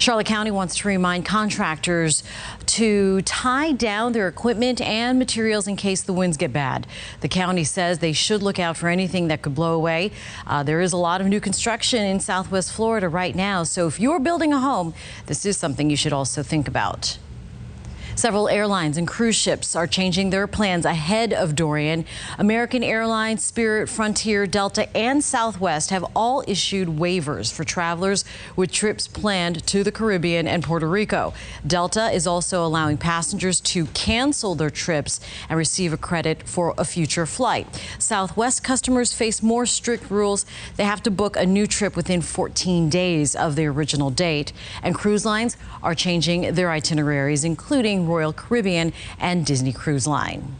Charlotte County wants to remind contractors to tie down their equipment and materials in case the winds get bad. The county says they should look out for anything that could blow away. There is a lot of new construction in Southwest Florida right now, so if you're building a home, this is something you should also think about. Several airlines and cruise ships are changing their plans ahead of Dorian. American Airlines, Spirit, Frontier, Delta, and Southwest have all issued waivers for travelers with trips planned to the Caribbean and Puerto Rico. Delta is also allowing passengers to cancel their trips and receive a credit for a future flight. Southwest customers face more strict rules. They have to book a new trip within 14 days of the original date. And cruise lines are changing their itineraries, including Royal Caribbean and Disney Cruise Line.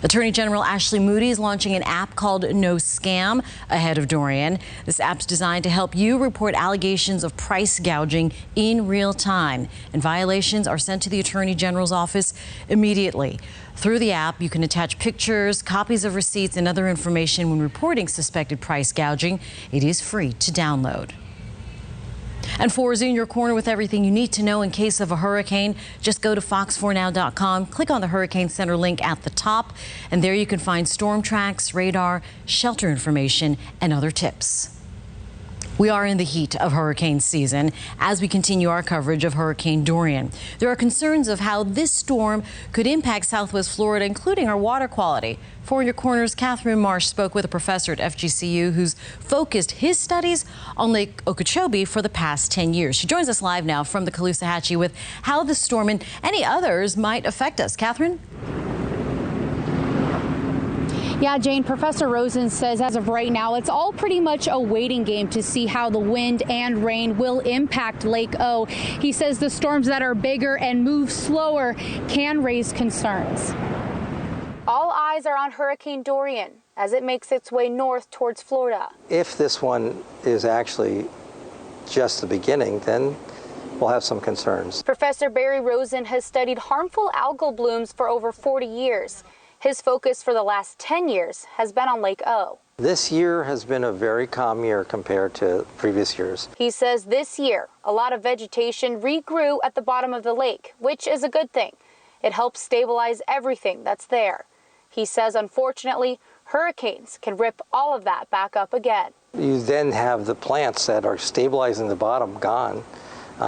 Attorney General Ashley Moody is launching an app called No Scam ahead of Dorian. This app's designed to help you report allegations of price gouging in real time, and violations are sent to the Attorney General's office immediately. Through the app, you can attach pictures, copies of receipts, and other information when reporting suspected price gouging. It is free to download. And 4 is in your corner with everything you need to know in case of a hurricane. Just go to fox4now.com, click on the Hurricane Center link at the top, and there you can find storm tracks, radar, shelter information, and other tips. We are in the heat of hurricane season as we continue our coverage of Hurricane Dorian. There are concerns of how this storm could impact Southwest Florida, including our water quality. For Your Corner's Catherine Marsh spoke with a professor at FGCU who's focused his studies on Lake Okeechobee for the past 10 years. She joins us live now from the Caloosahatchee with how the storm and any others might affect us. Catherine? Yeah, Jane, Professor Rosen says as of right now, it's all pretty much a waiting game to see how the wind and rain will impact Lake O. He says the storms that are bigger and move slower can raise concerns. All eyes are on Hurricane Dorian as it makes its way north towards Florida. If this one is actually just the beginning, then we'll have some concerns. Professor Barry Rosen has studied harmful algal blooms for over 40 years. His focus for the last 10 years has been on Lake O. This year has been a very calm year compared to previous years. He says this year, a lot of vegetation regrew at the bottom of the lake, which is a good thing. It helps stabilize everything that's there. He says, unfortunately, hurricanes can rip all of that back up again. You then have the plants that are stabilizing the bottom gone.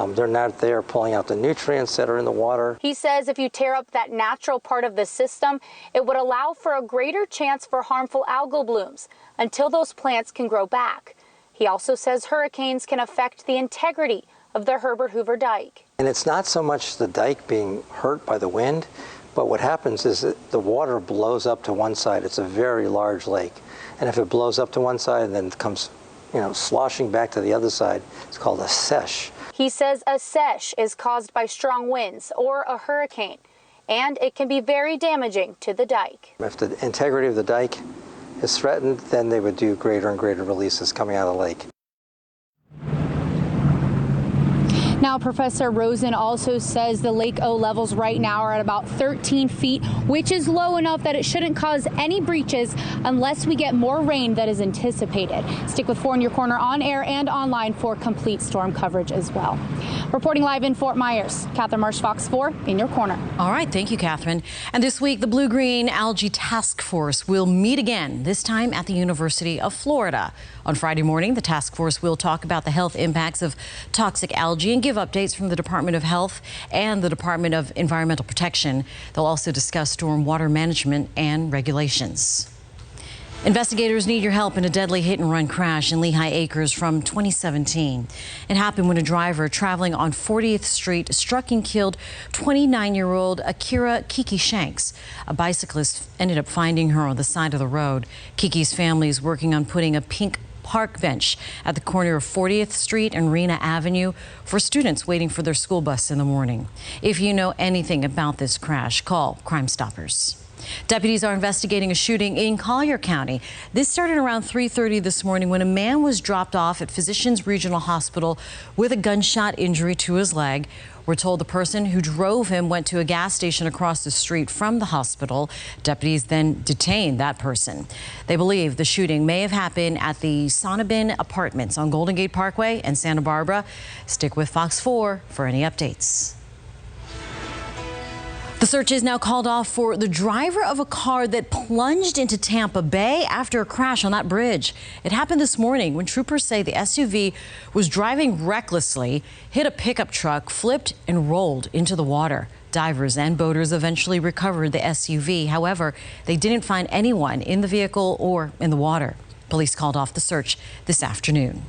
They're not there pulling out the nutrients that are in the water. He says if you tear up that natural part of the system, it would allow for a greater chance for harmful algal blooms until those plants can grow back. He also says hurricanes can affect the integrity of the Herbert Hoover Dike. And it's not so much the dike being hurt by the wind, but what happens is that the water blows up to one side. It's a very large lake. And if it blows up to one side and then comes, sloshing back to the other side, it's called a sesh. He says a sesh is caused by strong winds or a hurricane, and it can be very damaging to the dike. If the integrity of the dike is threatened, then they would do greater and greater releases coming out of the lake. Now, Professor Rosen also says the Lake O levels right now are at about 13 feet, which is low enough that it shouldn't cause any breaches unless we get more rain that is anticipated. Stick with 4 in Your Corner on air and online for complete storm coverage as well. Reporting live in Fort Myers, Catherine Marsh, Fox 4 in Your Corner. All right, thank you, Catherine. And this week, the Blue-Green Algae Task Force will meet again, this time at the University of Florida. On Friday morning, the task force will talk about the health impacts of toxic algae and give updates from the Department of Health and the Department of Environmental Protection. They'll also discuss stormwater management and regulations. Investigators need your help in a deadly hit-and-run crash in Lehigh Acres from 2017. It happened when a driver traveling on 40th Street struck and killed 29-year-old Akira Kiki Shanks. A bicyclist ended up finding her on the side of the road. Kiki's family is working on putting a pink park bench at the corner of 40th Street and Rena Avenue for students waiting for their school bus in the morning. If you know anything about this crash, call Crime Stoppers. Deputies are investigating a shooting in Collier County. This started around 3:30 this morning when a man was dropped off at Physicians Regional Hospital with a gunshot injury to his leg. We're told the person who drove him went to a gas station across the street from the hospital. Deputies then detained that person. They believe the shooting may have happened at the Sonnabin Apartments on Golden Gate Parkway and Santa Barbara. Stick with Fox 4 for any updates. The search is now called off for the driver of a car that plunged into Tampa Bay after a crash on that bridge. It happened this morning when troopers say the SUV was driving recklessly, hit a pickup truck, flipped and rolled into the water. Divers and boaters eventually recovered the SUV. However, they didn't find anyone in the vehicle or in the water. Police called off the search this afternoon.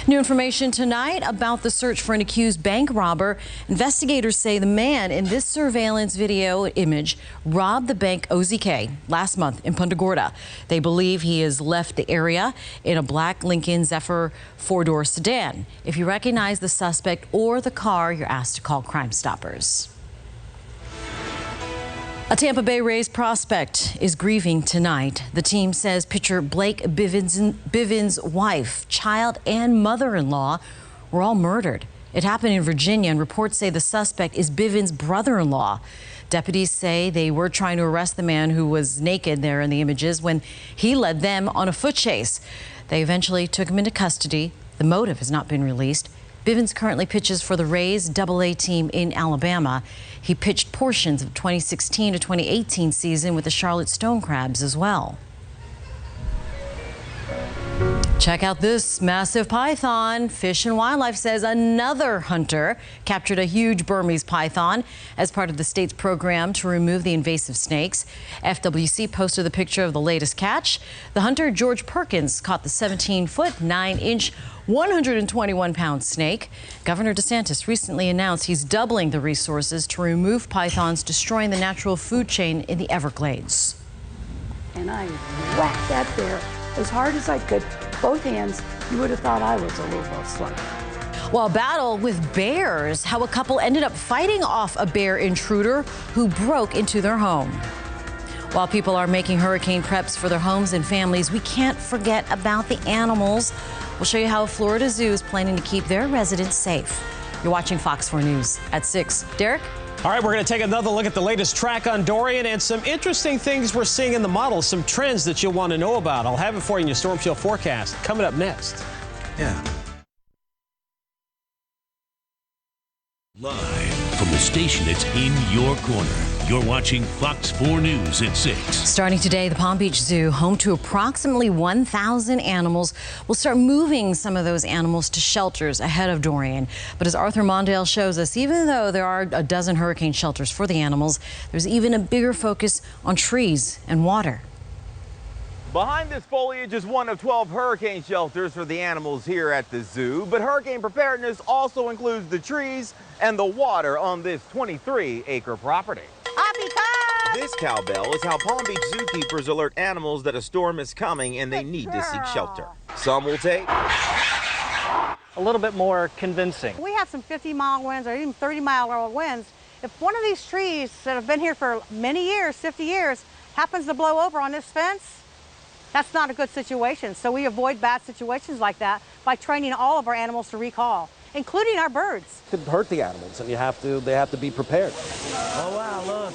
New information tonight about the search for an accused bank robber. Investigators say the man in this surveillance video image robbed the bank OZK last month in Punta Gorda. They believe he has left the area in a black Lincoln Zephyr four-door sedan. If you recognize the suspect or the car, you're asked to call Crime Stoppers. A Tampa Bay Rays prospect is grieving tonight. The team says pitcher Blake Bivens' wife, child, and mother-in-law were all murdered. It happened in Virginia, and reports say the suspect is Bivens' brother-in-law. Deputies say they were trying to arrest the man who was naked there in the images when he led them on a foot chase. They eventually took him into custody. The motive has not been released. Bivens currently pitches for the Rays AA team in Alabama. He pitched portions of 2016 to 2018 season with the Charlotte Stonecrabs as well. Check out this massive python. Fish and Wildlife says another hunter captured a huge Burmese python as part of the state's program to remove the invasive snakes. FWC posted the picture of the latest catch. The hunter, George Perkins, caught the 17-foot, 9-inch, 121-pound snake. Governor DeSantis recently announced he's doubling the resources to remove pythons destroying the natural food chain in the Everglades. And I whacked that bear as hard as I could, both hands. You would have thought I was a little slugger. While battle with bears, how a couple ended up fighting off a bear intruder who broke into their home. While people are making hurricane preps for their homes and families, we can't forget about the animals. We'll show you how a Florida zoo is planning to keep their residents safe. You're watching Fox 4 News at 6. Derek? All right, we're going to take another look at the latest track on Dorian and some interesting things we're seeing in the model, some trends that you'll want to know about. I'll have it for you in your Storm Shield forecast coming up next. Yeah. Live from the station that's in your corner. You're watching Fox 4 News at 6. Starting today, the Palm Beach Zoo, home to approximately 1,000 animals, will start moving some of those animals to shelters ahead of Dorian. But as Arthur Mondale shows us, even though there are a dozen hurricane shelters for the animals, there's even a bigger focus on trees and water. Behind this foliage is one of 12 hurricane shelters for the animals here at the zoo, but hurricane preparedness also includes the trees and the water on this 23-acre property. This cowbell is how Palm Beach zookeepers alert animals that a storm is coming and they need to seek shelter. Some will take a little bit more convincing. We have some 50-mile winds or even 30-mile winds. If one of these trees that have been here for many years, 50 years, happens to blow over on this fence, that's not a good situation. So we avoid bad situations like that by training all of our animals to recall, including our birds. It could hurt the animals, and they have to be prepared. Oh wow, look.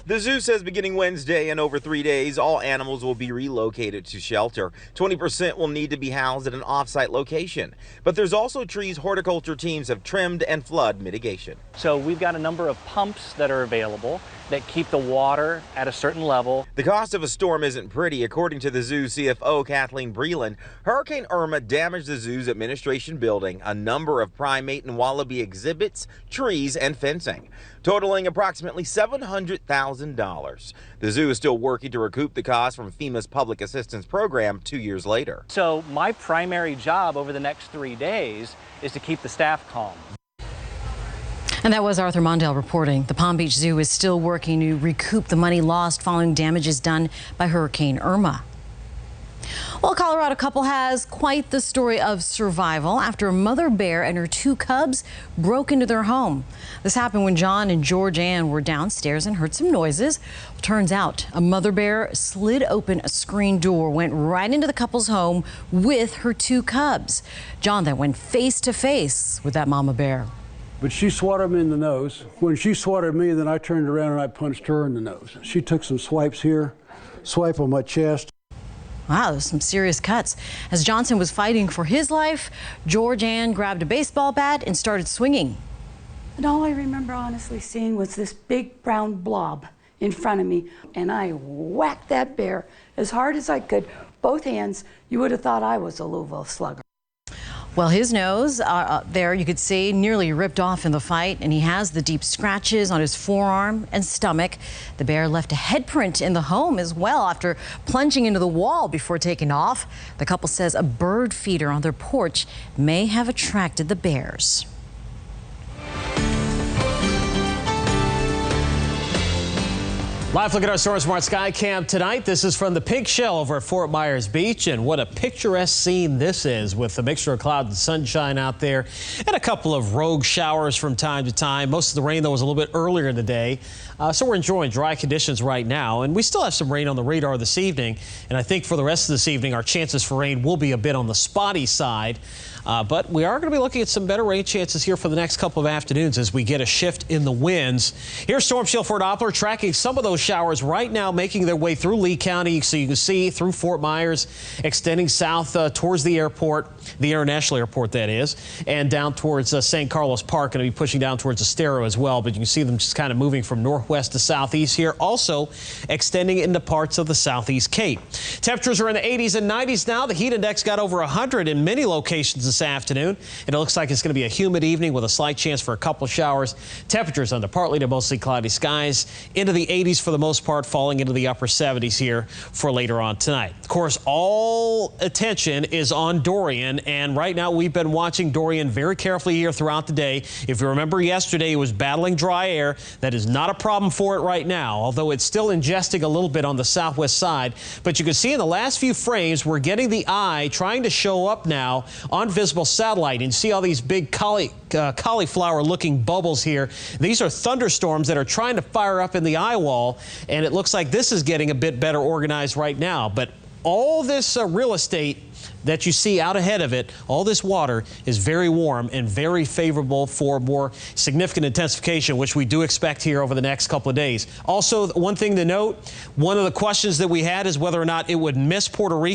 The zoo says beginning Wednesday and over 3 days, all animals will be relocated to shelter. 20% will need to be housed at an off-site location. But there's also trees horticulture teams have trimmed and flood mitigation. So we've got a number of pumps that are available that keep the water at a certain level. The cost of a storm isn't pretty. According to the zoo CFO, Kathleen Breland, Hurricane Irma damaged the zoo's administration building, a number of primate and wallaby exhibits, trees, and fencing, totaling approximately $700,000. The zoo is still working to recoup the cost from FEMA's public assistance program 2 years later. So my primary job over the next 3 days is to keep the staff calm. And that was Arthur Mondale reporting. The Palm Beach Zoo is still working to recoup the money lost following damages done by Hurricane Irma. Well, a Colorado couple has quite the story of survival after a mother bear and her 2 cubs broke into their home. This happened when John and George Ann were downstairs and heard some noises. Turns out a mother bear slid open a screen door, went right into the couple's home with her 2 cubs. John then went face to face with that mama bear. But she swatted me in the nose. When she swatted me, then I turned around and I punched her in the nose. She took some swipes here, swipe on my chest. Wow, there's some serious cuts. As Johnson was fighting for his life, George Ann grabbed a baseball bat and started swinging. And all I remember honestly seeing was this big brown blob in front of me, and I whacked that bear as hard as I could. Both hands. You would have thought I was a Louisville Slugger. Well, his nose there you could see nearly ripped off in the fight, and he has the deep scratches on his forearm and stomach. The bear left a head print in the home as well after plunging into the wall before taking off. The couple says a bird feeder on their porch may have attracted the bears. Live look at our Storm Smart Sky Cam tonight. This is from the Pink Shell over at Fort Myers Beach, and what a picturesque scene this is with a mixture of cloud and sunshine out there and a couple of rogue showers from time to time. Most of the rain, though, was a little bit earlier in the day, so we're enjoying dry conditions right now, and we still have some rain on the radar this evening, and I think for the rest of this evening our chances for rain will be a bit on the spotty side. But we are going to be looking at some better rain chances here for the next couple of afternoons as we get a shift in the winds. Here's Storm Shield for Doppler tracking some of those showers right now making their way through Lee County. So you can see through Fort Myers, extending south towards the airport, the international airport that is, and down towards St. Carlos Park. Going to be pushing down towards Estero as well. But you can see them just kind of moving from northwest to southeast here. Also extending into parts of the southeast Cape. Temperatures are in the 80s and 90s now. The heat index got over 100 in many locations this afternoon. And it looks like it's going to be a humid evening with a slight chance for a couple of showers. Temperatures under partly to mostly cloudy skies into the 80s for the most part, falling into the upper 70s here for later on tonight. Of course, all attention is on Dorian, and right now we've been watching Dorian very carefully here throughout the day. If you remember yesterday, he was battling dry air. That is not a problem for it right now, although it's still ingesting a little bit on the southwest side. But you can see in the last few frames, we're getting the eye trying to show up now on visible satellite, and you see all these big cauliflower-looking bubbles here. These are thunderstorms that are trying to fire up in the eye wall, and it looks like this is getting a bit better organized right now. But all this real estate that you see out ahead of it, all this water is very warm and very favorable for more significant intensification, which we do expect here over the next couple of days. Also, one thing to note, one of the questions that we had is whether or not it would miss Puerto Rico.